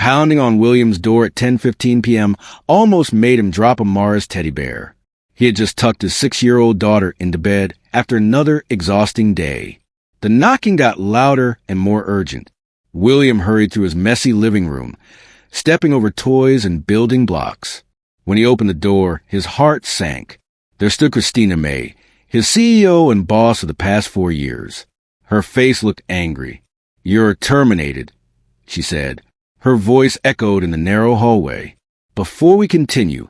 Pounding on William's door at 10:15 p.m. almost made him drop a Mars teddy bear. He had just tucked his 6-year-old daughter into bed after another exhausting day. The knocking got louder and more urgent. William hurried through his messy living room, stepping over toys and building blocks. When he opened the door, his heart sank. There stood Christina May, his CEO and boss of the past 4 years. Her face looked angry. "You're terminated," she said. Her voice echoed in the narrow hallway. "Before we continue,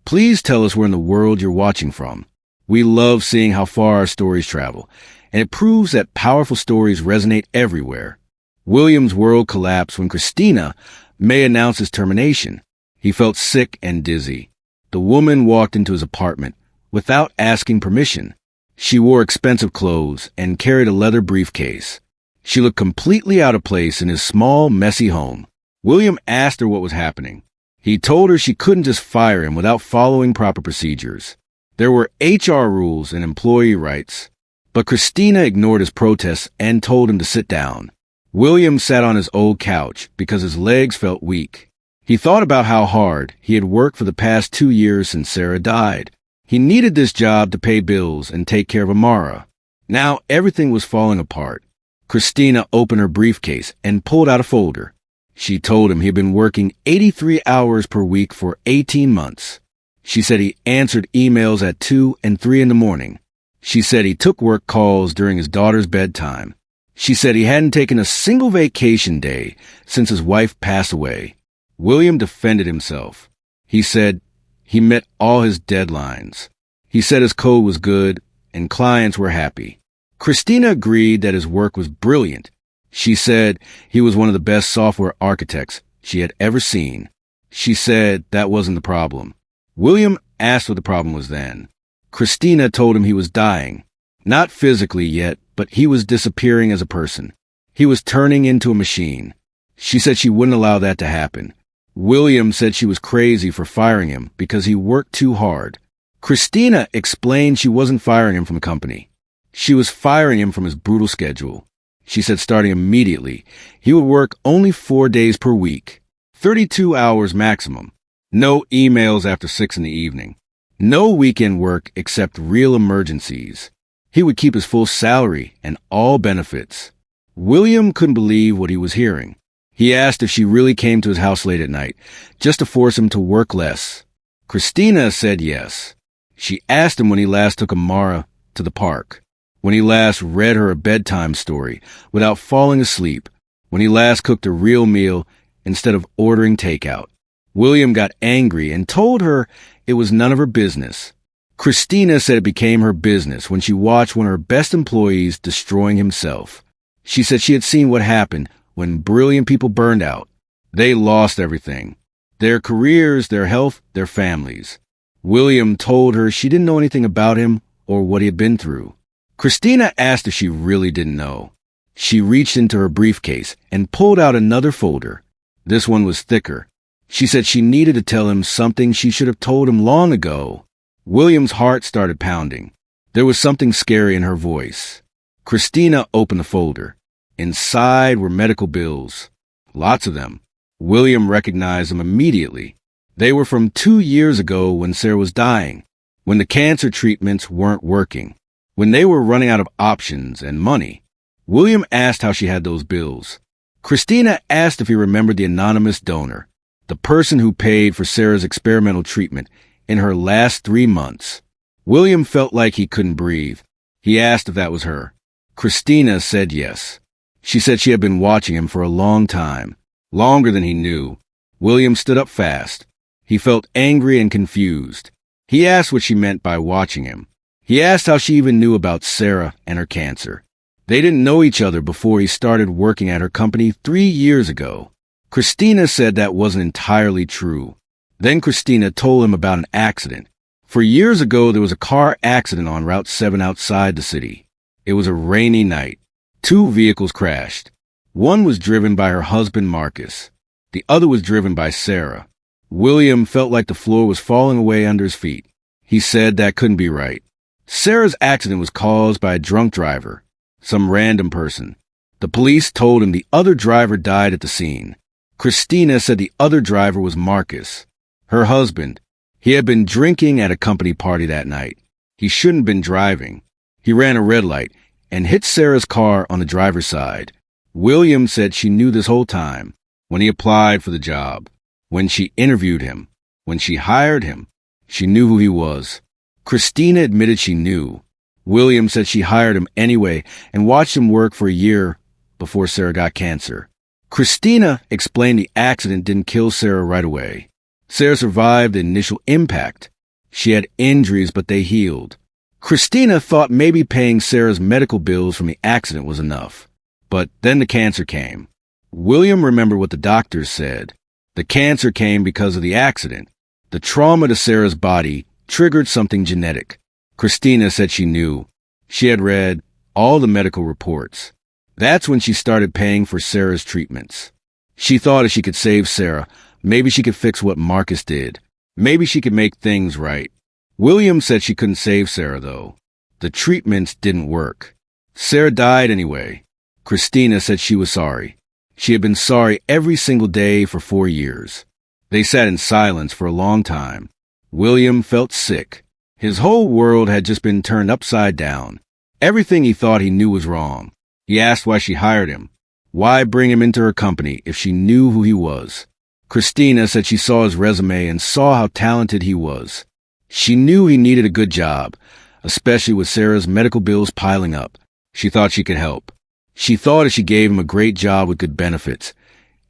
please tell us where in the world you're watching from. We love seeing how far our stories travel, and it proves that powerful stories resonate everywhere." William's world collapsed when Christina May announced his termination. He felt sick and dizzy. The woman walked into his apartment without asking permission. She wore expensive clothes and carried a leather briefcase. She looked completely out of place in his small, messy home. William asked her what was happening. He told her she couldn't just fire him without following proper procedures. There were HR rules and employee rights. But Christina ignored his protests and told him to sit down. William sat on his old couch because his legs felt weak. He thought about how hard he had worked for the past 2 years since Sarah died. He needed this job to pay bills and take care of Amara. Now everything was falling apart. Christina opened her briefcase and pulled out a folder. She told him he had been working 83 hours per week for 18 months. She said he answered emails at 2 and 3 in the morning. She said he took work calls during his daughter's bedtime. She said he hadn't taken a single vacation day since his wife passed away. William defended himself. He said he met all his deadlines. He said his code was good and clients were happy. Christina agreed that his work was brilliant. She said he was one of the best software architects she had ever seen. She said that wasn't the problem. William asked what the problem was then. Christina told him he was dying. Not physically yet, but he was disappearing as a person. He was turning into a machine. She said she wouldn't allow that to happen. William said she was crazy for firing him because he worked too hard. Christina explained she wasn't firing him from the company. She was firing him from his brutal schedule. She said starting immediately, he would work only 4 days per week, 32 hours maximum. No emails after 6 in the evening. No weekend work except real emergencies. He would keep his full salary and all benefits. William couldn't believe what he was hearing. He asked if she really came to his house late at night, just to force him to work less. Christina said yes. She asked him when he last took Amara to the park, when he last read her a bedtime story without falling asleep, when he last cooked a real meal instead of ordering takeout. William got angry and told her it was none of her business. Christina said it became her business when she watched one of her best employees destroying himself. She said she had seen what happened when brilliant people burned out. They lost everything. Their careers, their health, their families. William told her she didn't know anything about him or what he had been through. Christina asked if she really didn't know. She reached into her briefcase and pulled out another folder. This one was thicker. She said she needed to tell him something she should have told him long ago. William's heart started pounding. There was something scary in her voice. Christina opened the folder. Inside were medical bills. Lots of them. William recognized them immediately. They were from 2 years ago when Sarah was dying, when the cancer treatments weren't working, when they were running out of options and money. William asked how she had those bills. Christina asked if he remembered the anonymous donor, the person who paid for Sarah's experimental treatment in her last 3 months. William felt like he couldn't breathe. He asked if that was her. Christina said yes. She said she had been watching him for a long time, longer than he knew. William stood up fast. He felt angry and confused. He asked what she meant by watching him. He asked how she even knew about Sarah and her cancer. They didn't know each other before he started working at her company 3 years ago. Christina said that wasn't entirely true. Then Christina told him about an accident. For years ago, there was a car accident on Route 7 outside the city. It was a rainy night. 2 vehicles crashed. One was driven by her husband, Marcus. The other was driven by Sarah. William felt like the floor was falling away under his feet. He said that couldn't be right. Sarah's accident was caused by a drunk driver, some random person. The police told him the other driver died at the scene. Christina said the other driver was Marcus, her husband. He had been drinking at a company party that night. He shouldn't have been driving. He ran a red light and hit Sarah's car on the driver's side. William said she knew this whole time, when he applied for the job, when she interviewed him, when she hired him. She knew who he was. Christina admitted she knew. William said she hired him anyway and watched him work for a year before Sarah got cancer. Christina explained the accident didn't kill Sarah right away. Sarah survived the initial impact. She had injuries, but they healed. Christina thought maybe paying Sarah's medical bills from the accident was enough. But then the cancer came. William remembered what the doctors said. The cancer came because of the accident. The trauma to Sarah's body triggered something genetic. Christina said she knew. She had read all the medical reports. That's when she started paying for Sarah's treatments. She thought if she could save Sarah, maybe she could fix what Marcus did. Maybe she could make things right. William said she couldn't save Sarah, though. The treatments didn't work. Sarah died anyway. Christina said she was sorry. She had been sorry every single day for 4 years. They sat in silence for a long time. William felt sick. His whole world had just been turned upside down. Everything he thought he knew was wrong. He asked why she hired him. Why bring him into her company if she knew who he was? Christina said she saw his resume and saw how talented he was. She knew he needed a good job, especially with Sarah's medical bills piling up. She thought she could help. She thought if she gave him a great job with good benefits,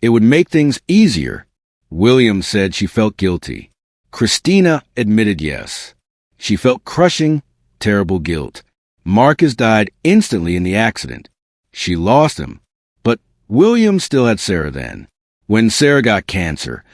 it would make things easier. William said she felt guilty. Christina admitted yes. She felt crushing, terrible guilt. Marcus died instantly in the accident. She lost him. But William still had Sarah then. When Sarah got cancer,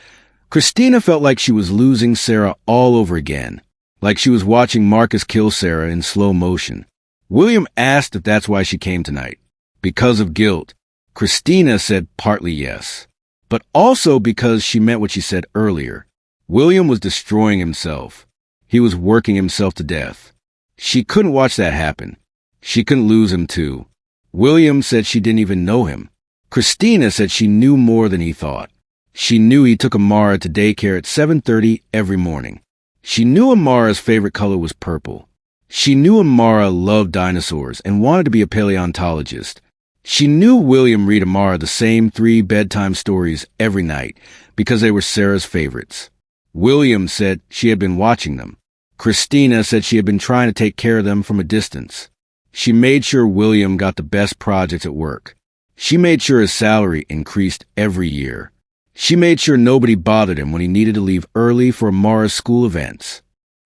Christina felt like she was losing Sarah all over again, like she was watching Marcus kill Sarah in slow motion. William asked if that's why she came tonight. Because of guilt. Christina said partly yes, but also because she meant what she said earlier. William was destroying himself. He was working himself to death. She couldn't watch that happen. She couldn't lose him too. William said she didn't even know him. Christina said she knew more than he thought. She knew he took Amara to daycare at 7:30 every morning. She knew Amara's favorite color was purple. She knew Amara loved dinosaurs and wanted to be a paleontologist. She knew William read Amara the same 3 bedtime stories every night because they were Sarah's favorites. William said she had been watching them. Christina said she had been trying to take care of them from a distance. She made sure William got the best projects at work. She made sure his salary increased every year. She made sure nobody bothered him when he needed to leave early for Amara's school events.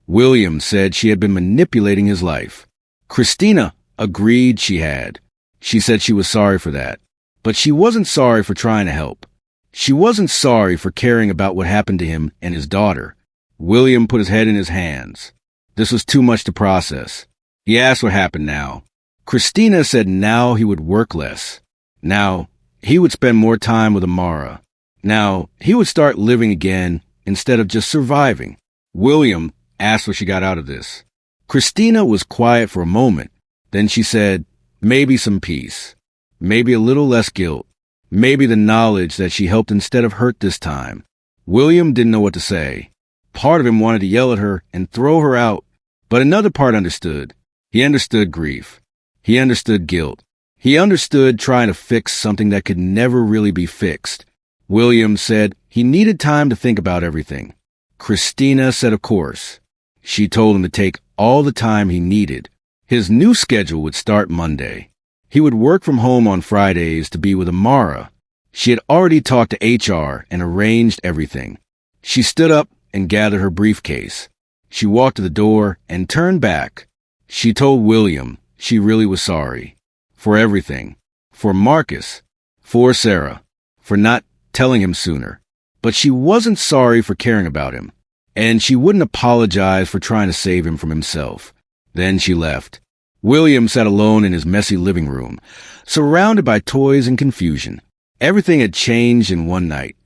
William said she had been manipulating his life. Christina agreed she had. She said she was sorry for that. But she wasn't sorry for trying to help. She wasn't sorry for caring about what happened to him and his daughter. William put his head in his hands. This was too much to process. He asked what happened now. Christina said now he would work less. Now he would spend more time with Amara. Now he would start living again instead of just surviving. William asked what she got out of this. Christina was quiet for a moment. Then she said, maybe some peace. Maybe a little less guilt. Maybe the knowledge that she helped instead of hurt this time. William didn't know what to say. Part of him wanted to yell at her and throw her out, but another part understood. He understood grief. He understood guilt. He understood trying to fix something that could never really be fixed. William said he needed time to think about everything. Christina said of course. She told him to take all the time he needed. His new schedule would start Monday. He would work from home on Fridays to be with Amara. She had already talked to HR and arranged everything. She stood up and gathered her briefcase. She walked to the door and turned back. She told William she really was sorry. For everything. For Marcus. For Sarah. For not telling him sooner. But she wasn't sorry for caring about him. And she wouldn't apologize for trying to save him from himself. Then she left. William sat alone in his messy living room, surrounded by toys and confusion. Everything had changed in one night.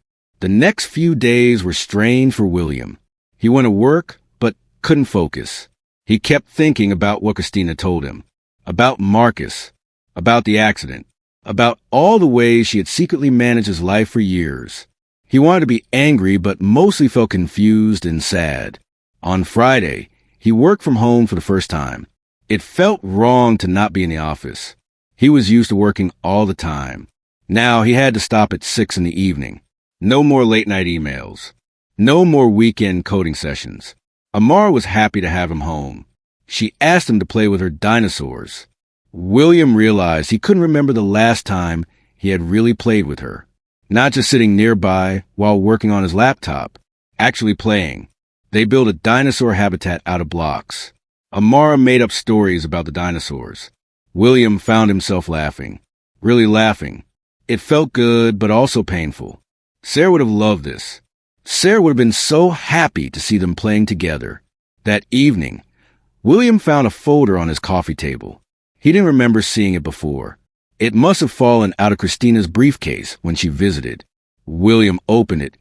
The next few days were strange for William. He went to work, but couldn't focus. He kept thinking about what Christina told him. About Marcus. About the accident. About all the ways she had secretly managed his life for years. He wanted to be angry, but mostly felt confused and sad. On Friday, he worked from home for the first time. It felt wrong to not be in the office. He was used to working all the time. Now he had to stop at 6 in the evening. No more late-night emails. No more weekend coding sessions. Amara was happy to have him home. She asked him to play with her dinosaurs. William realized he couldn't remember the last time he had really played with her. Not just sitting nearby while working on his laptop, actually playing. They built a dinosaur habitat out of blocks. Amara made up stories about the dinosaurs. William found himself laughing. Really laughing. It felt good, but also painful. Sarah would have loved this. Sarah would have been so happy to see them playing together. That evening, William found a folder on his coffee table. He didn't remember seeing it before. It must have fallen out of Christina's briefcase when she visited. William opened it,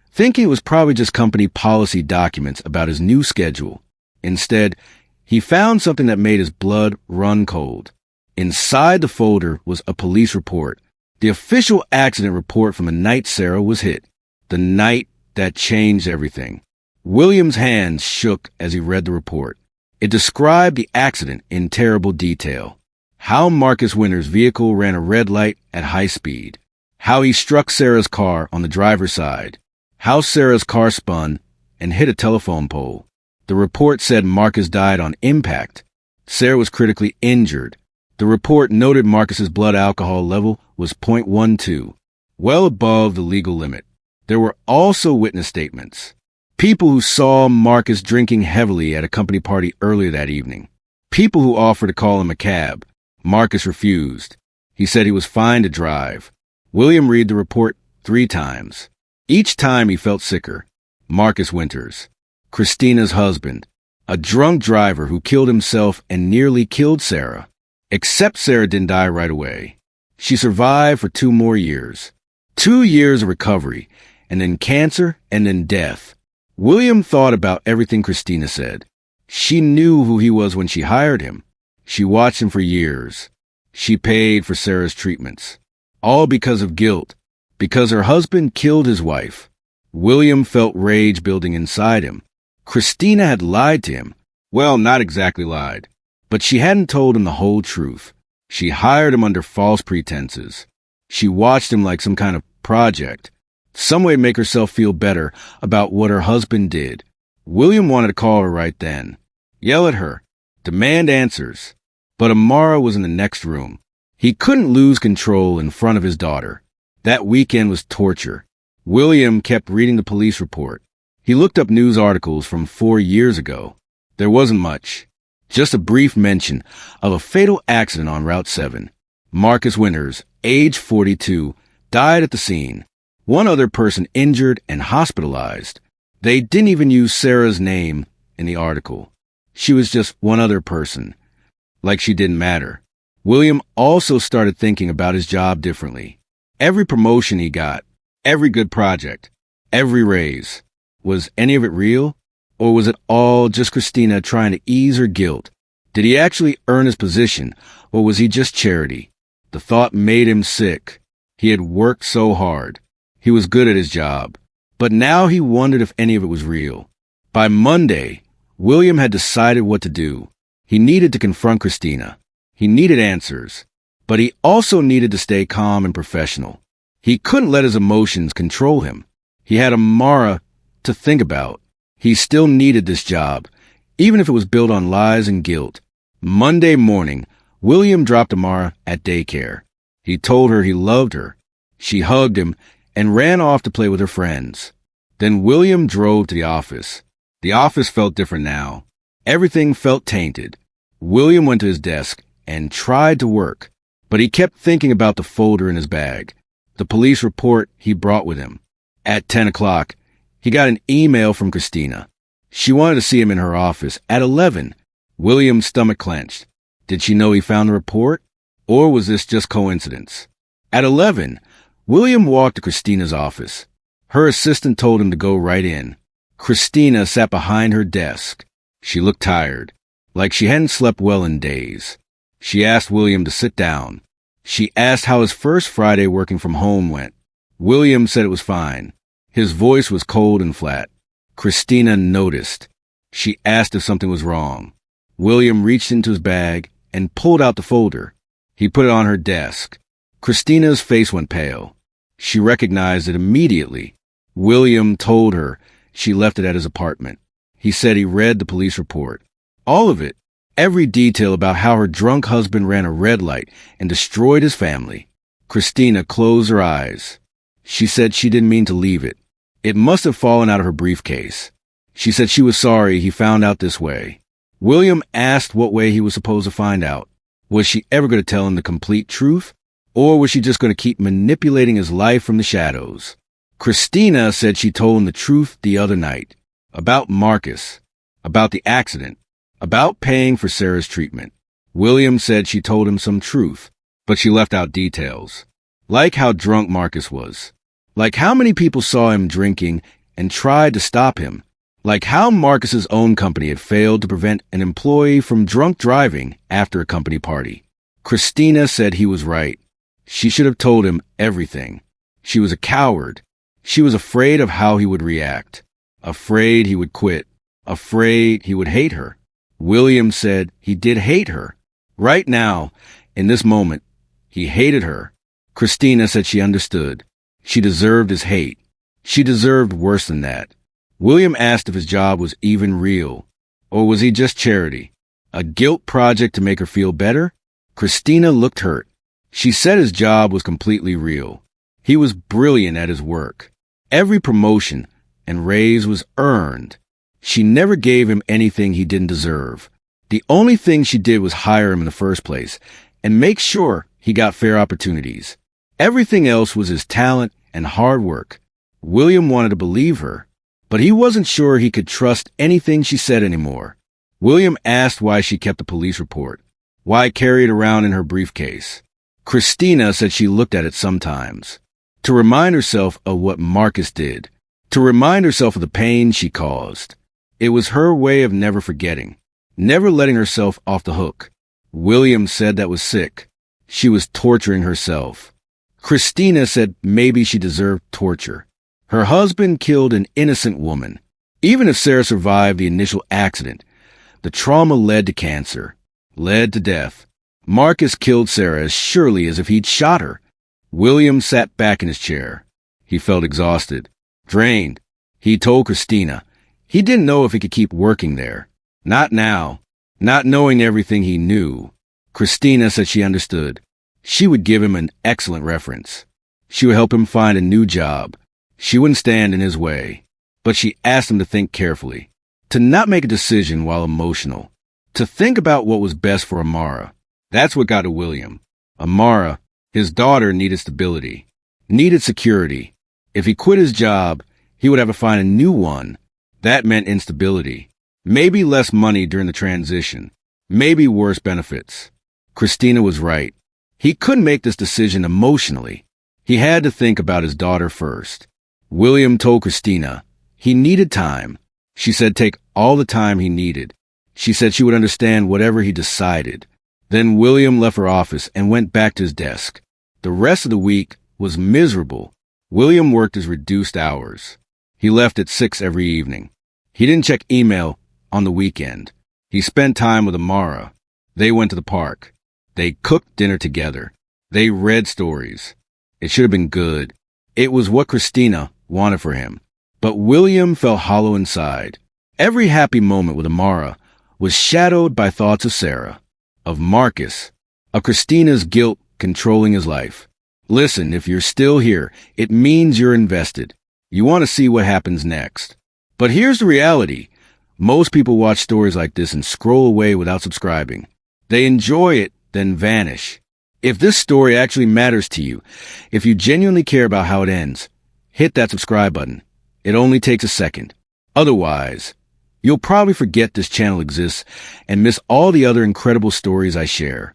thinking it was probably just company policy documents about his new schedule. Instead, he found something that made his blood run cold. Inside the folder was a police report. The official accident report from the night Sarah was hit. The night that changed everything. William's hands shook as he read the report. It described the accident in terrible detail. How Marcus Winter's vehicle ran a red light at high speed. How he struck Sarah's car on the driver's side. How Sarah's car spun and hit a telephone pole. The report said Marcus died on impact. Sarah was critically injured. The report noted Marcus's blood alcohol level was 0.12, well above the legal limit. There were also witness statements. People who saw Marcus drinking heavily at a company party earlier that evening. People who offered to call him a cab. Marcus refused. He said he was fine to drive. William read the report 3 times. Each time he felt sicker. Marcus Winters, Christina's husband, a drunk driver who killed himself and nearly killed Sarah. Except Sarah didn't die right away. She survived for 2 more years. 2 years of recovery, and then cancer, and then death. William thought about everything Christina said. She knew who he was when she hired him. She watched him for years. She paid for Sarah's treatments. All because of guilt. Because her husband killed his wife. William felt rage building inside him. Christina had lied to him. Well, not exactly lied. But she hadn't told him the whole truth. She hired him under false pretenses. She watched him like some kind of project. Some way to make herself feel better about what her husband did. William wanted to call her right then. Yell at her. Demand answers. But Amara was in the next room. He couldn't lose control in front of his daughter. That weekend was torture. William kept reading the police report. He looked up news articles from 4 years ago. There wasn't much. Just a brief mention of a fatal accident on Route 7. Marcus Winters, age 42, died at the scene. 1 other person injured and hospitalized. They didn't even use Sarah's name in the article. She was just 1 other person. Like she didn't matter. William also started thinking about his job differently. Every promotion he got, every good project, every raise, was any of it real? Or was it all just Christina trying to ease her guilt? Did he actually earn his position, or was he just charity? The thought made him sick. He had worked so hard. He was good at his job. But now he wondered if any of it was real. By Monday, William had decided what to do. He needed to confront Christina. He needed answers. But he also needed to stay calm and professional. He couldn't let his emotions control him. He had Amara to think about. He still needed this job, even if it was built on lies and guilt. Monday morning, William dropped Amara at daycare. He told her he loved her. She hugged him and ran off to play with her friends. Then William drove to the office. The office felt different now. Everything felt tainted. William went to his desk and tried to work, but he kept thinking about the folder in his bag, the police report he brought with him. At 10 o'clock, he got an email from Christina. She wanted to see him in her office at 11. William's stomach clenched. Did she know he found the report? Or was this just coincidence? At 11, William walked to Christina's office. Her assistant told him to go right in. Christina sat behind her desk. She looked tired, like she hadn't slept well in days. She asked William to sit down. She asked how his first Friday working from home went. William said it was fine. His voice was cold and flat. Christina noticed. She asked if something was wrong. William reached into his bag and pulled out the folder. He put it on her desk. Christina's face went pale. She recognized it immediately. William told her she left it at his apartment. He said he read the police report. All of it. Every detail about how her drunk husband ran a red light and destroyed his family. Christina closed her eyes. She said she didn't mean to leave it. It must have fallen out of her briefcase. She said she was sorry he found out this way. William asked what way he was supposed to find out. Was she ever going to tell him the complete truth? Or was she just going to keep manipulating his life from the shadows? Christina said she told him the truth the other night. About Marcus. About the accident. About paying for Sarah's treatment. William said she told him some truth, but she left out details. Like how drunk Marcus was. Like how many people saw him drinking and tried to stop him. Like how Marcus's own company had failed to prevent an employee from drunk driving after a company party. Christina said he was right. She should have told him everything. She was a coward. She was afraid of how he would react. Afraid he would quit. Afraid he would hate her. William said he did hate her. Right now, in this moment, he hated her. Christina said she understood. She deserved his hate. She deserved worse than that. William asked if his job was even real. Or was he just charity? A guilt project to make her feel better? Christina looked hurt. She said his job was completely real. He was brilliant at his work. Every promotion and raise was earned. She never gave him anything he didn't deserve. The only thing she did was hire him in the first place and make sure he got fair opportunities. Everything else was his talent and hard work. William wanted to believe her, but he wasn't sure he could trust anything she said anymore. William asked why she kept the police report, why carry it around in her briefcase. Christina said she looked at it sometimes, to remind herself of what Marcus did, to remind herself of the pain she caused. It was her way of never forgetting, never letting herself off the hook. William said that was sick. She was torturing herself. Christina said maybe she deserved torture. Her husband killed an innocent woman. Even if Sarah survived the initial accident, the trauma led to cancer, led to death. Marcus killed Sarah as surely as if he'd shot her. William sat back in his chair. He felt exhausted, drained. He told Christina he didn't know if he could keep working there. Not now. Not knowing everything he knew. Christina said she understood. She would give him an excellent reference. She would help him find a new job. She wouldn't stand in his way. But she asked him to think carefully, to not make a decision while emotional, to think about what was best for Amara. That's what got to William. Amara, his daughter, needed stability, needed security. If he quit his job, he would have to find a new one. That meant instability. Maybe less money during the transition. Maybe worse benefits. Christina was right. He couldn't make this decision emotionally. He had to think about his daughter first. William told Christina he needed time. She said take all the time he needed. She said she would understand whatever he decided. Then William left her office and went back to his desk. The rest of the week was miserable. William worked his reduced hours. He left at 6 every evening. He didn't check email on the weekend. He spent time with Amara. They went to the park. They cooked dinner together. They read stories. It should have been good. It was what Christina wanted for him. But William felt hollow inside. Every happy moment with Amara was shadowed by thoughts of Sarah, of Marcus, of Christina's guilt controlling his life. Listen, if you're still here, it means you're invested. You want to see what happens next. But here's the reality. Most people watch stories like this and scroll away without subscribing. They enjoy it, then vanish. If this story actually matters to you, if you genuinely care about how it ends, hit that subscribe button. It only takes a second. Otherwise, you'll probably forget this channel exists and miss all the other incredible stories I share.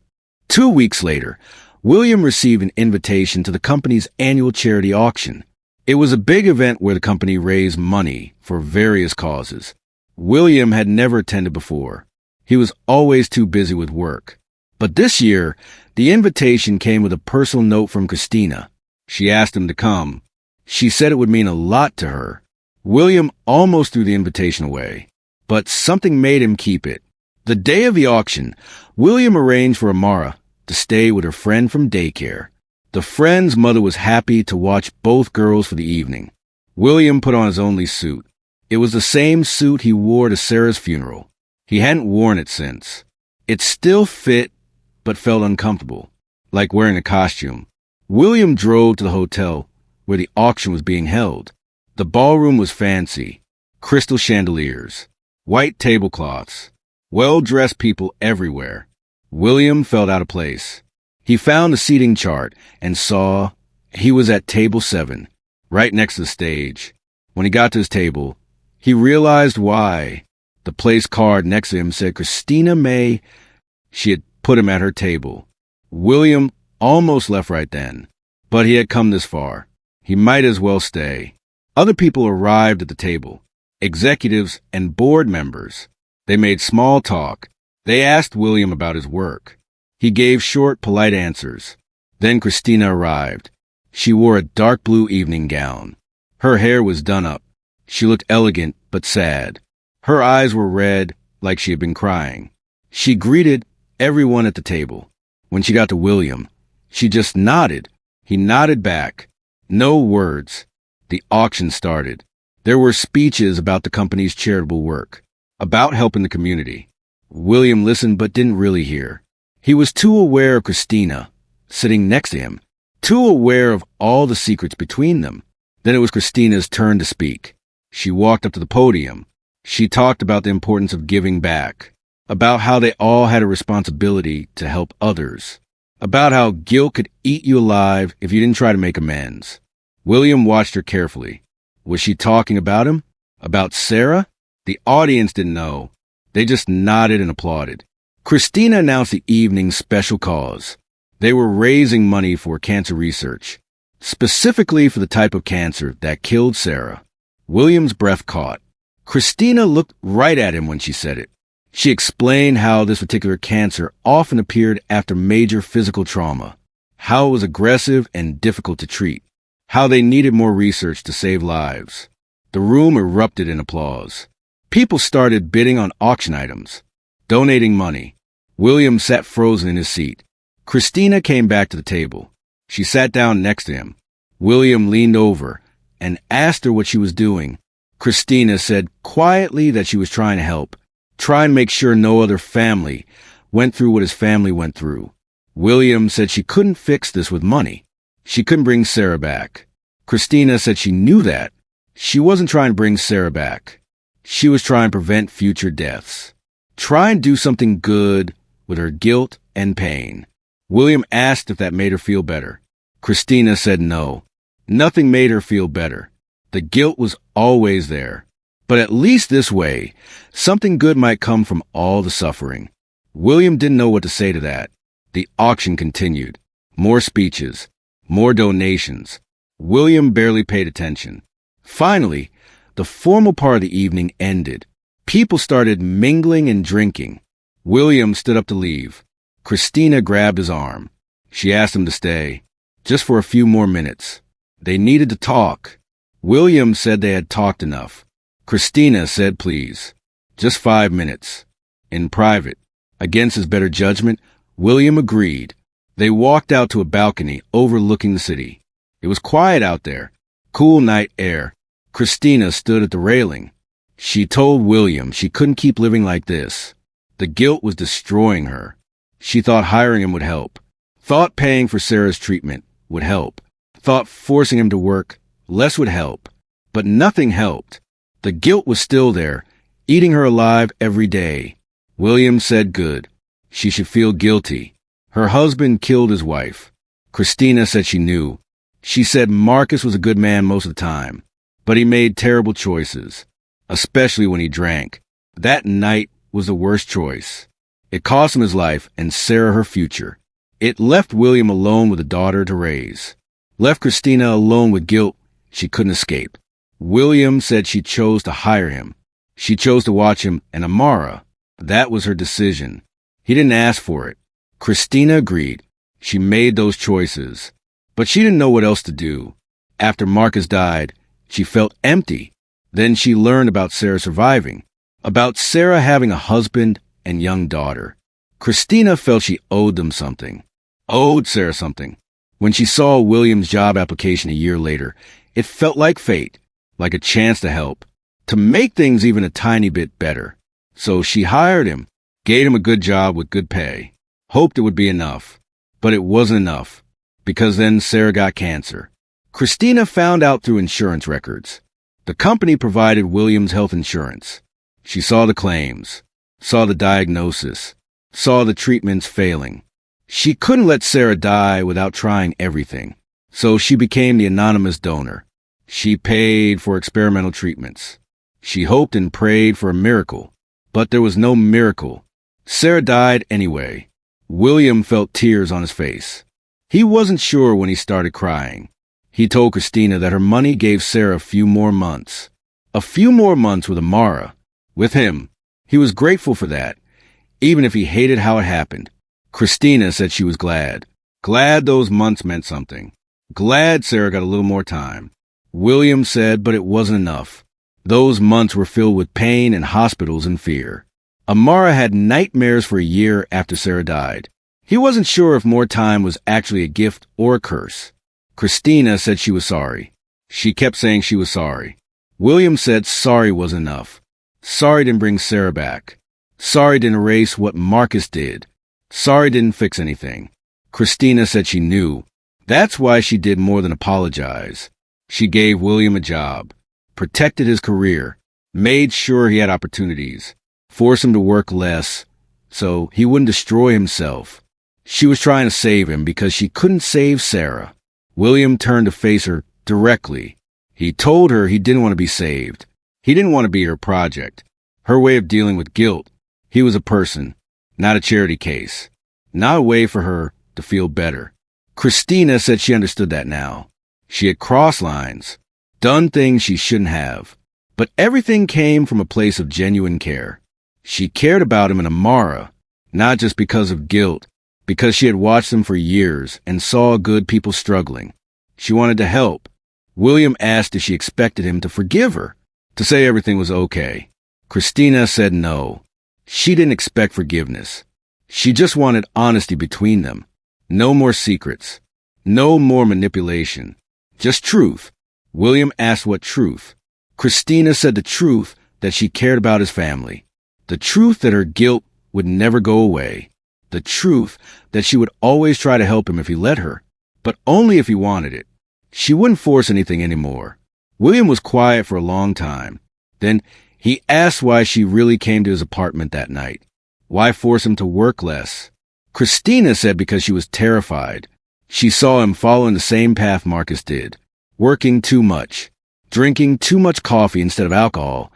2 weeks later, William received an invitation to the company's annual charity auction. It was a big event where the company raised money for various causes. William had never attended before. He was always too busy with work. But this year, the invitation came with a personal note from Christina. She asked him to come. She said it would mean a lot to her. William almost threw the invitation away, but something made him keep it. The day of the auction, William arranged for Amara to stay with her friend from daycare. The friend's mother was happy to watch both girls for the evening. William put on his only suit. It was the same suit he wore to Sarah's funeral. He hadn't worn it since. It still fit, but felt uncomfortable, like wearing a costume. William drove to the hotel where the auction was being held. The ballroom was fancy. Crystal chandeliers, white tablecloths, well-dressed people everywhere. William felt out of place. He found the seating chart and saw he was at table 7, right next to the stage. When he got to his table, he realized why. The place card next to him said Christina May. She had put him at her table. William almost left right then, but he had come this far. He might as well stay. Other people arrived at the table, executives and board members. They made small talk. They asked William about his work. He gave short, polite answers. Then Christina arrived. She wore a dark blue evening gown. Her hair was done up. She looked elegant but sad. Her eyes were red, like she had been crying. She greeted everyone at the table. When she got to William, she just nodded. He nodded back. No words. The auction started. There were speeches about the company's charitable work, about helping the community. William listened but didn't really hear. He was too aware of Christina, sitting next to him, too aware of all the secrets between them. Then it was Christina's turn to speak. She walked up to the podium. She talked about the importance of giving back, about how they all had a responsibility to help others, about how guilt could eat you alive if you didn't try to make amends. William watched her carefully. Was she talking about him? About Sarah? The audience didn't know. They just nodded and applauded. Christina announced the evening's special cause. They were raising money for cancer research, specifically for the type of cancer that killed Sarah. William's breath caught. Christina looked right at him when she said it. She explained how this particular cancer often appeared after major physical trauma, how it was aggressive and difficult to treat, how they needed more research to save lives. The room erupted in applause. People started bidding on auction items, donating money. William sat frozen in his seat. Christina came back to the table. She sat down next to him. William leaned over and asked her what she was doing. Christina said quietly that she was trying to help, trying to make sure no other family went through what his family went through. William said she couldn't fix this with money. She couldn't bring Sarah back. Christina said she knew that. She wasn't trying to bring Sarah back. She was trying to prevent future deaths. Try and do something good with her guilt and pain. William asked if that made her feel better. Christina said no. Nothing made her feel better. The guilt was always there. But at least this way, something good might come from all the suffering. William didn't know what to say to that. The auction continued. More speeches. More donations. William barely paid attention. Finally, the formal part of the evening ended. People started mingling and drinking. William stood up to leave. Christina grabbed his arm. She asked him to stay, just for a few more minutes. They needed to talk. William said they had talked enough. Christina said please. Just 5 minutes. In private. Against his better judgment, William agreed. They walked out to a balcony overlooking the city. It was quiet out there. Cool night air. Christina stood at the railing. She told William she couldn't keep living like this. The guilt was destroying her. She thought hiring him would help. Thought paying for Sarah's treatment would help. Thought forcing him to work less would help. But nothing helped. The guilt was still there, eating her alive every day. William said good. She should feel guilty. Her husband killed his wife. Christina said she knew. She said Marcus was a good man most of the time, but he made terrible choices, especially when he drank. That night was the worst choice. It cost him his life and Sarah her future. It left William alone with a daughter to raise. Left Christina alone with guilt she couldn't escape. William said she chose to hire him. She chose to watch him and Amara. That was her decision. He didn't ask for it. Christina agreed. She made those choices. But she didn't know what else to do. After Marcus died, she felt empty. Then she learned about Sarah surviving, about Sarah having a husband and young daughter. Christina felt she owed them something, owed Sarah something. When she saw William's job application a year later, it felt like fate, like a chance to help, to make things even a tiny bit better. So she hired him, gave him a good job with good pay, hoped it would be enough. But it wasn't enough, because then Sarah got cancer. Christina found out through insurance records. The company provided William's health insurance. She saw the claims, saw the diagnosis, saw the treatments failing. She couldn't let Sarah die without trying everything, so she became the anonymous donor. She paid for experimental treatments. She hoped and prayed for a miracle, but there was no miracle. Sarah died anyway. William felt tears on his face. He wasn't sure when he started crying. He told Christina that her money gave Sarah a few more months. A few more months with Amara. With him. He was grateful for that, even if he hated how it happened. Christina said she was glad. Glad those months meant something. Glad Sarah got a little more time. William said, but it wasn't enough. Those months were filled with pain and hospitals and fear. Amara had nightmares for a year after Sarah died. He wasn't sure if more time was actually a gift or a curse. Christina said she was sorry. She kept saying she was sorry. William said sorry wasn't enough. Sorry didn't bring Sarah back. Sorry didn't erase what Marcus did. Sorry didn't fix anything. Christina said she knew. That's why she did more than apologize. She gave William a job, protected his career, made sure he had opportunities, forced him to work less so he wouldn't destroy himself. She was trying to save him because she couldn't save Sarah. William turned to face her directly. He told her he didn't want to be saved. He didn't want to be her project, her way of dealing with guilt. He was a person, not a charity case, not a way for her to feel better. Christina said she understood that now. She had crossed lines, done things she shouldn't have, but everything came from a place of genuine care. She cared about him and Amara, not just because of guilt, because she had watched them for years and saw good people struggling. She wanted to help. William asked if she expected him to forgive her, to say everything was okay. Christina said no. She didn't expect forgiveness. She just wanted honesty between them. No more secrets. No more manipulation. Just truth. William asked what truth. Christina said the truth that she cared about his family. The truth that her guilt would never go away. The truth that she would always try to help him if he let her, but only if he wanted it. She wouldn't force anything anymore. William was quiet for a long time. Then he asked why she really came to his apartment that night. Why force him to work less? Christina said because she was terrified. She saw him following the same path Marcus did, working too much, drinking too much coffee instead of alcohol,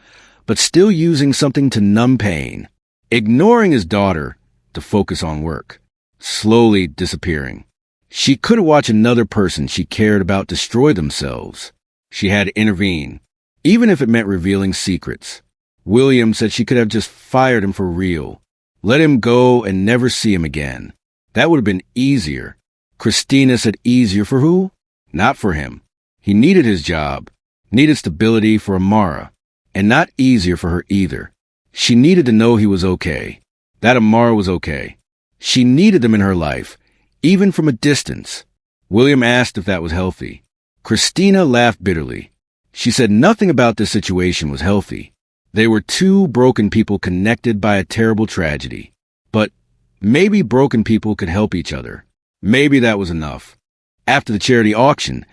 but still using something to numb pain, ignoring his daughter to focus on work, slowly disappearing. She couldn't watch another person she cared about destroy themselves. She had to intervene, even if it meant revealing secrets. William said she could have just fired him for real, let him go and never see him again. That would have been easier. Christina said easier for who? Not for him. He needed his job, needed stability for Amara, and not easier for her either. She needed to know he was okay, that Amara was okay. She needed them in her life, even from a distance. William asked if that was healthy. Christina laughed bitterly. She said nothing about this situation was healthy. They were two broken people connected by a terrible tragedy. But maybe broken people could help each other. Maybe that was enough. After the charity auction,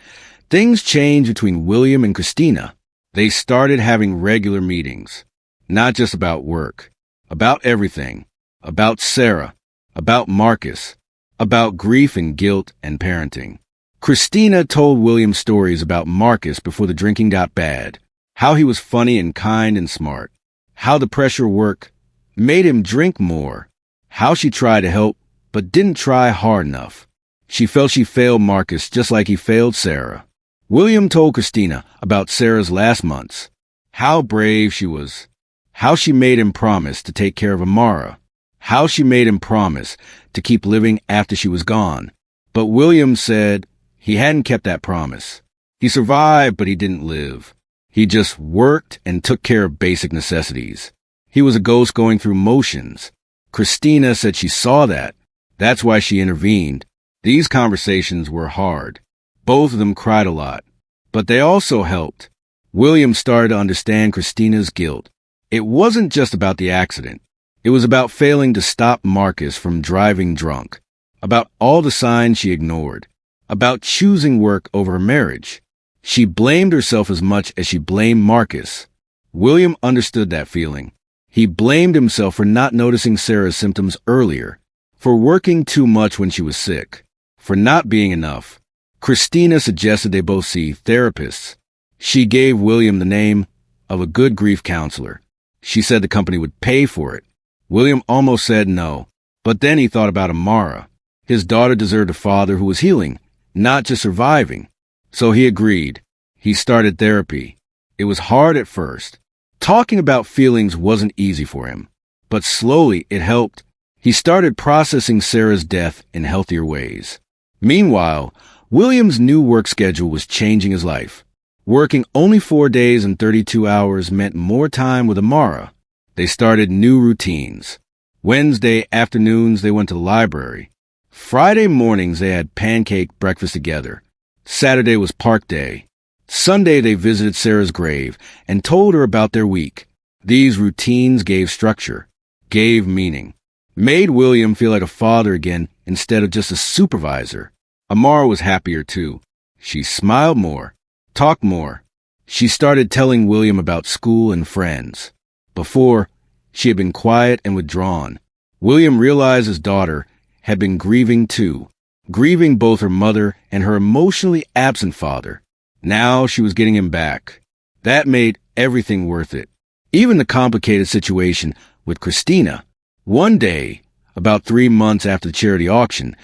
things changed between William and Christina. They started having regular meetings, not just about work, about everything, about Sarah, about Marcus, about grief and guilt and parenting. Christina told William stories about Marcus before the drinking got bad, how he was funny and kind and smart, how the pressure work made him drink more, how she tried to help but didn't try hard enough. She felt she failed Marcus just like he failed Sarah. William told Christina about Sarah's last months, how brave she was, how she made him promise to take care of Amara, how she made him promise to keep living after she was gone. But William said he hadn't kept that promise. He survived, but he didn't live. He just worked and took care of basic necessities. He was a ghost going through motions. Christina said she saw that. That's why she intervened. These conversations were hard. Both of them cried a lot. But they also helped. William started to understand Christina's guilt. It wasn't just about the accident. It was about failing to stop Marcus from driving drunk, about all the signs she ignored, about choosing work over her marriage. She blamed herself as much as she blamed Marcus. William understood that feeling. He blamed himself for not noticing Sarah's symptoms earlier, for working too much when she was sick, for not being enough. Christina suggested they both see therapists. She gave William the name of a good grief counselor. She said the company would pay for it. William almost said no, but then he thought about Amara. His daughter deserved a father who was healing, not just surviving. So he agreed. He started therapy. It was hard at first. Talking about feelings wasn't easy for him, but slowly it helped. He started processing Sarah's death in healthier ways. Meanwhile, William's new work schedule was changing his life. Working only 4 days and 32 hours meant more time with Amara. They started new routines. Wednesday afternoons, they went to the library. Friday mornings, they had pancake breakfast together. Saturday was park day. Sunday, they visited Sarah's grave and told her about their week. These routines gave structure, gave meaning, made William feel like a father again instead of just a supervisor. Amara was happier too. She smiled more, talked more. She started telling William about school and friends. Before, she had been quiet and withdrawn. William realized his daughter had been grieving too, grieving both her mother and her emotionally absent father. Now she was getting him back. That made everything worth it, even the complicated situation with Christina. One day, about 3 months after the charity auction,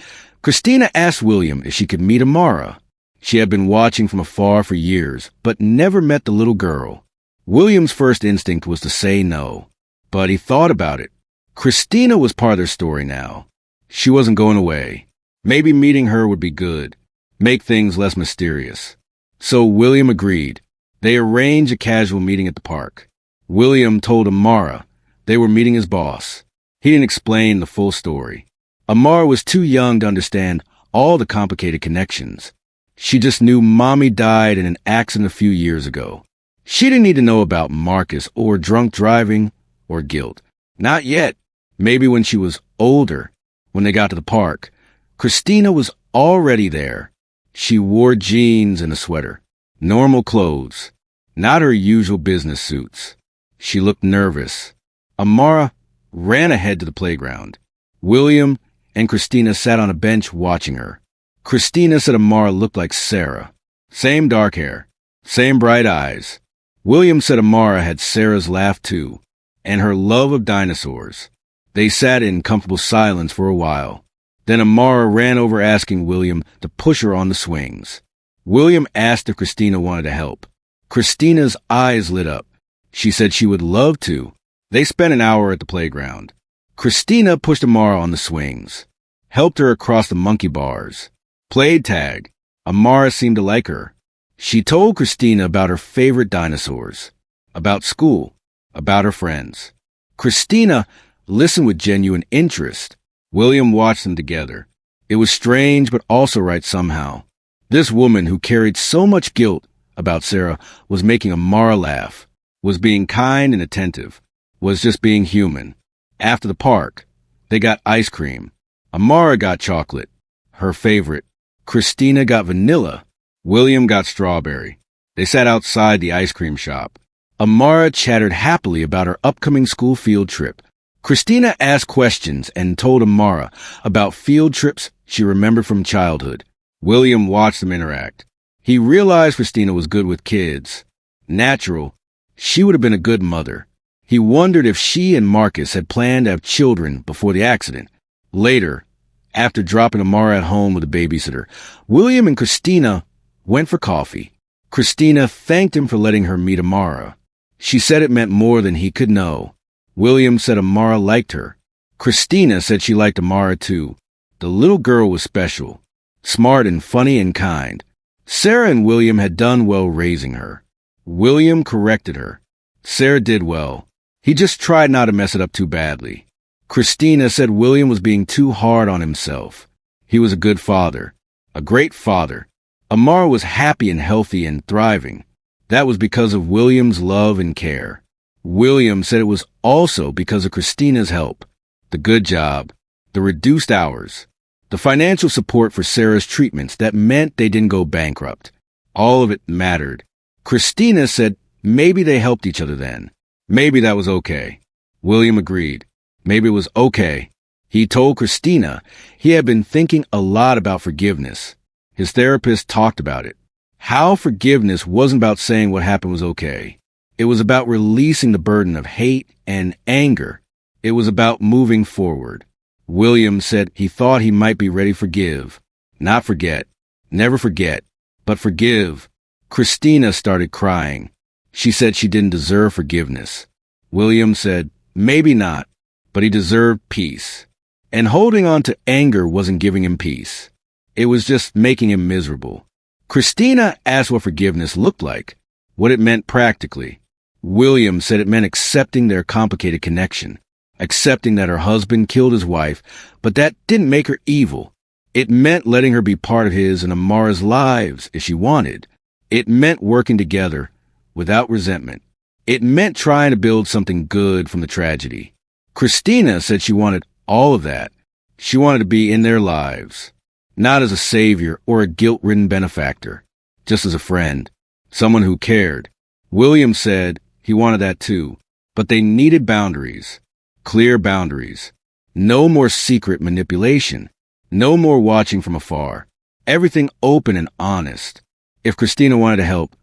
Christina asked William if she could meet Amara. She had been watching from afar for years, but never met the little girl. William's first instinct was to say no, but he thought about it. Christina was part of their story now. She wasn't going away. Maybe meeting her would be good, make things less mysterious. So William agreed. They arranged a casual meeting at the park. William told Amara they were meeting his boss. He didn't explain the full story. Amara was too young to understand all the complicated connections. She just knew Mommy died in an accident a few years ago. She didn't need to know about Marcus or drunk driving or guilt. Not yet. Maybe when she was older, when they got to the park. Christina was already there. She wore jeans and a sweater. Normal clothes. Not her usual business suits. She looked nervous. Amara ran ahead to the playground. William and Christina sat on a bench watching her. Christina said Amara looked like Sarah. Same dark hair. Same bright eyes. William said Amara had Sarah's laugh too, and her love of dinosaurs. They sat in comfortable silence for a while. Then Amara ran over asking William to push her on the swings. William asked if Christina wanted to help. Christina's eyes lit up. She said she would love to. They spent an hour at the playground. Christina pushed Amara on the swings, helped her across the monkey bars, played tag. Amara seemed to like her. She told Christina about her favorite dinosaurs, about school, about her friends. Christina listened with genuine interest. William watched them together. It was strange, but also right somehow. This woman who carried so much guilt about Sarah was making Amara laugh, was being kind and attentive, was just being human. After the park, they got ice cream. Amara got chocolate, her favorite. Christina got vanilla. William got strawberry. They sat outside the ice cream shop. Amara chattered happily about her upcoming school field trip. Christina asked questions and told Amara about field trips she remembered from childhood. William watched them interact. He realized Christina was good with kids. Natural. She would have been a good mother. He wondered if she and Marcus had planned to have children before the accident. Later, after dropping Amara at home with a babysitter, William and Christina went for coffee. Christina thanked him for letting her meet Amara. She said it meant more than he could know. William said Amara liked her. Christina said she liked Amara too. The little girl was special, smart and funny and kind. Sarah and William had done well raising her. William corrected her. Sarah did well. He just tried not to mess it up too badly. Christina said William was being too hard on himself. He was a good father. A great father. Amara was happy and healthy and thriving. That was because of William's love and care. William said it was also because of Christina's help. The good job. The reduced hours. The financial support for Sarah's treatments that meant they didn't go bankrupt. All of it mattered. Christina said maybe they helped each other then. Maybe that was okay. William agreed. Maybe it was okay. He told Christina he had been thinking a lot about forgiveness. His therapist talked about it. How forgiveness wasn't about saying what happened was okay. It was about releasing the burden of hate and anger. It was about moving forward. William said he thought he might be ready to forgive. Not forget. Never forget. But forgive. Christina started crying. She said she didn't deserve forgiveness. William said, maybe not, but he deserved peace. And holding on to anger wasn't giving him peace. It was just making him miserable. Christina asked what forgiveness looked like, what it meant practically. William said it meant accepting their complicated connection, accepting that her husband killed his wife, but that didn't make her evil. It meant letting her be part of his and Amara's lives if she wanted. It meant working together without resentment. It meant trying to build something good from the tragedy. Christina said she wanted all of that. She wanted to be in their lives, not as a savior or a guilt-ridden benefactor, just as a friend, someone who cared. William said he wanted that too, but they needed boundaries, clear boundaries. No more secret manipulation, no more watching from afar. Everything open and honest. If Christina wanted to help,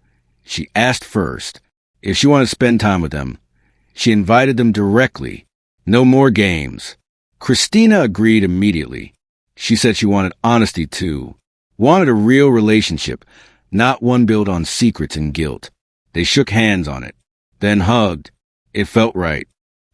she asked first. If she wanted to spend time with them, she invited them directly. No more games. Christina agreed immediately. She said she wanted honesty too. Wanted a real relationship, not one built on secrets and guilt. They shook hands on it, then hugged. It felt right.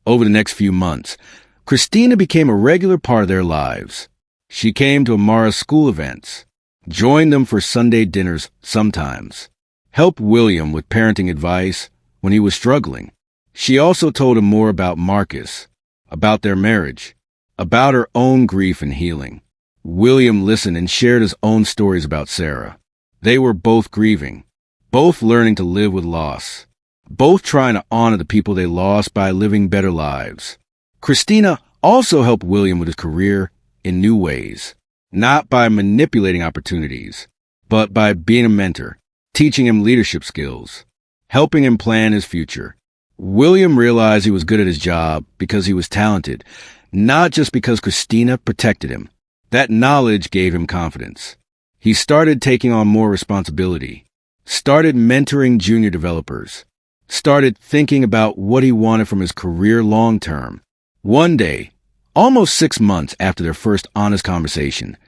Over the next few months, Christina became a regular part of their lives. She came to Amara's school events, joined them for Sunday dinners sometimes, helped William with parenting advice when he was struggling. She also told him more about Marcus, about their marriage, about her own grief and healing. William listened and shared his own stories about Sarah. They were both grieving, both learning to live with loss, both trying to honor the people they lost by living better lives. Christina also helped William with his career in new ways, not by manipulating opportunities, but by being a mentor, teaching him leadership skills, helping him plan his future. William realized he was good at his job because he was talented, not just because Christina protected him. That knowledge gave him confidence. He started taking on more responsibility, started mentoring junior developers, started thinking about what he wanted from his career long term. One day, almost 6 months after their first honest conversation,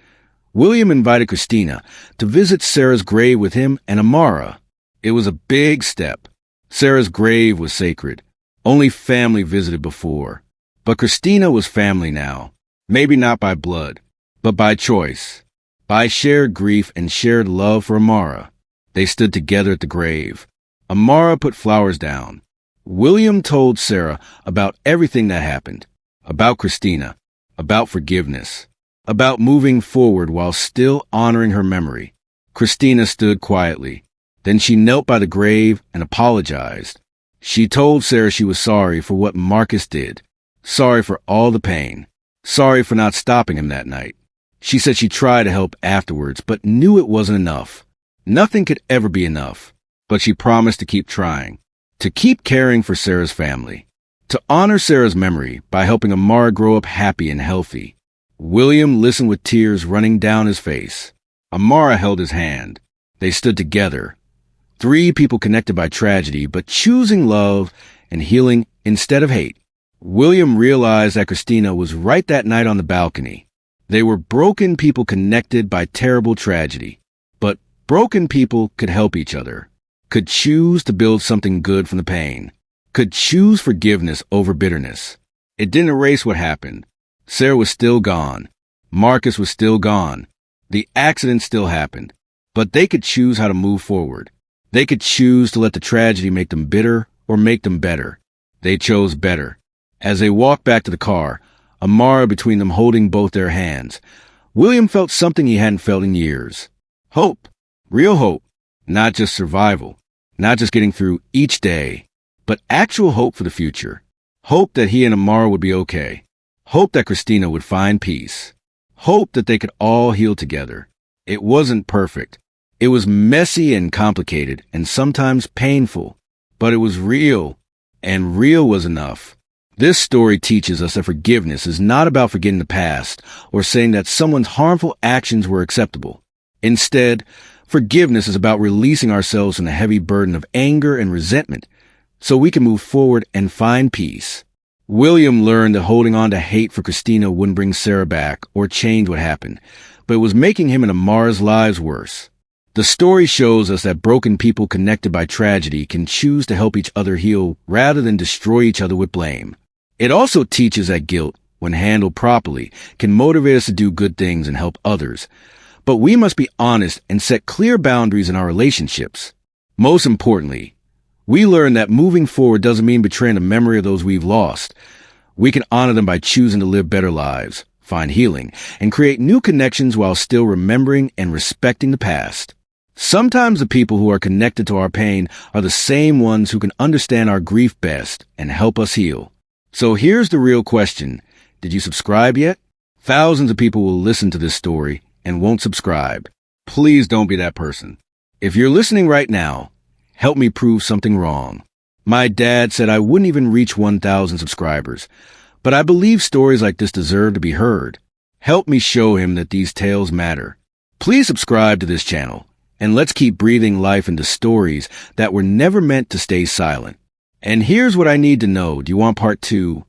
William invited Christina to visit Sarah's grave with him and Amara. It was a big step. Sarah's grave was sacred. Only family visited before. But Christina was family now. Maybe not by blood, but by choice. By shared grief and shared love for Amara. They stood together at the grave. Amara put flowers down. William told Sarah about everything that happened. About Christina. About forgiveness. About moving forward while still honoring her memory. Christina stood quietly. Then she knelt by the grave and apologized. She told Sarah she was sorry for what Marcus did. Sorry for all the pain. Sorry for not stopping him that night. She said she tried to help afterwards, but knew it wasn't enough. Nothing could ever be enough. But she promised to keep trying. To keep caring for Sarah's family. To honor Sarah's memory by helping Amara grow up happy and healthy. William listened with tears running down his face. Amara held his hand. They stood together. 3 people connected by tragedy, but choosing love and healing instead of hate. William realized that Christina was right that night on the balcony. They were broken people connected by terrible tragedy. But broken people could help each other, could choose to build something good from the pain, could choose forgiveness over bitterness. It didn't erase what happened. Sarah was still gone. Marcus was still gone. The accident still happened. But they could choose how to move forward. They could choose to let the tragedy make them bitter or make them better. They chose better. As they walked back to the car, Amara between them holding both their hands, William felt something he hadn't felt in years. Hope. Real hope. Not just survival. Not just getting through each day, but actual hope for the future. Hope that he and Amara would be okay. Hope that Christina would find peace. Hope that they could all heal together. It wasn't perfect. It was messy and complicated and sometimes painful, but it was real, and real was enough. This story teaches us that forgiveness is not about forgetting the past or saying that someone's harmful actions were acceptable. Instead, forgiveness is about releasing ourselves from the heavy burden of anger and resentment so we can move forward and find peace. William learned that holding on to hate for Christina wouldn't bring Sarah back or change what happened, but it was making him and Amara's lives worse. The story shows us that broken people connected by tragedy can choose to help each other heal rather than destroy each other with blame. It also teaches that guilt, when handled properly, can motivate us to do good things and help others. But we must be honest and set clear boundaries in our relationships. Most importantly, we learn that moving forward doesn't mean betraying the memory of those we've lost. We can honor them by choosing to live better lives, find healing, and create new connections while still remembering and respecting the past. Sometimes the people who are connected to our pain are the same ones who can understand our grief best and help us heal. So here's the real question. Did you subscribe yet? Thousands of people will listen to this story and won't subscribe. Please don't be that person. If you're listening right now, help me prove something wrong. My dad said I wouldn't even reach 1,000 subscribers, but I believe stories like this deserve to be heard. Help me show him that these tales matter. Please subscribe to this channel, and let's keep breathing life into stories that were never meant to stay silent. And here's what I need to know. Do you want part 2?